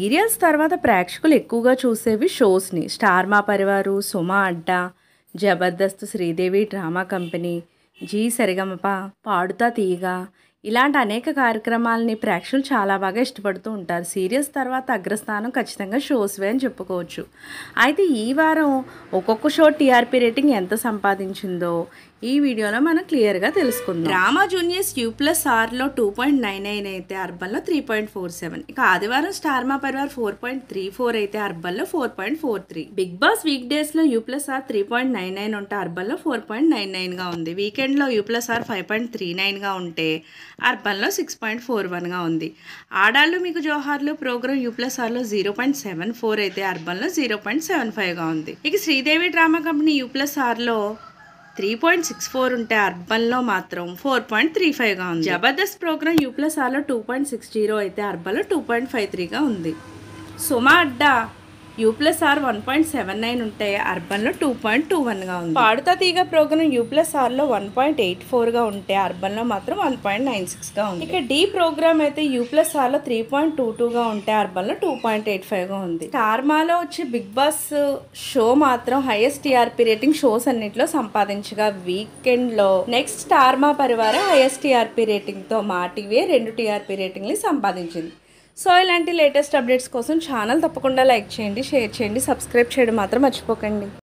Serials తర్వాత ప్రేక్షకులు ఎక్కువగా చూసేవి షోస్ని. Star Maa Parivaar, Suma Adda, Jabardasth, Sridevi drama company, Zee Saregamapa, Paadutha Theeyaga ఇలాంటి అనేక కార్యక్రమాలని ప్రేక్షకులు చాలా బాగా ఇష్టపడుతూ ఉంటారు. సీరియల్స్ తర్వాత అగ్రస్థానం ఖచ్చితంగా షోస్వే అని చెప్పుకోవచ్చు. అయితే ఈ వారం ఒక్కొక్క షో టీఆర్పీ రేటింగ్ ఎంత సంపాదించిందో ఈ వీడియోలో మనం క్లియర్గా తెలుసుకుందాం. డ్రామా జూనియర్స్ U+Rలో 2.99 అయితే అర్బన్లో 3.47. ఇక ఆదివారం స్టార్ మా పరివార్ 4.34 అయితే అర్బన్లో 4.43. బిగ్ బాస్ వీక్ డేస్లో U+R 3.99 ఉంటే అర్బన్లో 4.99గా ఉంది. వీకెండ్లో U+R 5.39గా ఉంటే అర్బన్లో 6.41గా ఉంది. ఆడాళ్ళు మీకు జోహార్లు ప్రోగ్రామ్ U+Rలో 0.74 అయితే అర్బన్లో 0.75గా ఉంది. ఇక శ్రీదేవి డ్రామా కంపెనీ U+Rలో 3.64 ఉంటే అర్బన్లో మాత్రం 4.35గా ఉంది. జబర్దస్త్ ప్రోగ్రామ్ U+Rలో 2.60 అయితే అర్బన్లో 2.53గా ఉంది. సుమ అడ్డా U+R 1.79 ఉంటే అర్బన్లో 2.21గా ఉంది. పాడుతా తీగ ప్రోగ్రామ్ U+Rలో 1.84గా ఉంటే అర్బన్లో మాత్రం 1.96గా ఉంది. ఇక డి ప్రోగ్రామ్ అయితే U+Rలో 3.22గా ఉంటే అర్బన్లో 2.85గా ఉంది. స్టార్ మాలో వచ్చే బిగ్ బాస్ షో మాత్రం హైయెస్ట్ టీఆర్పీ రేటింగ్ షోస్ అన్నింటిలో సంపాదించగా వీకెండ్లో నెక్స్ట్ స్టార్ మా పరివారం హైయెస్ట్ టీఆర్పీ రేటింగ్తో మా టీవీ 2 టీఆర్పీ రేటింగ్ని సంపాదించింది. సో ఇలాంటి లేటెస్ట్ అప్డేట్స్ కోసం ఛానల్ తప్పకుండా లైక్ చేయండి, షేర్ చేయండి, సబ్స్క్రైబ్ చేయడం మాత్రం మర్చిపోకండి.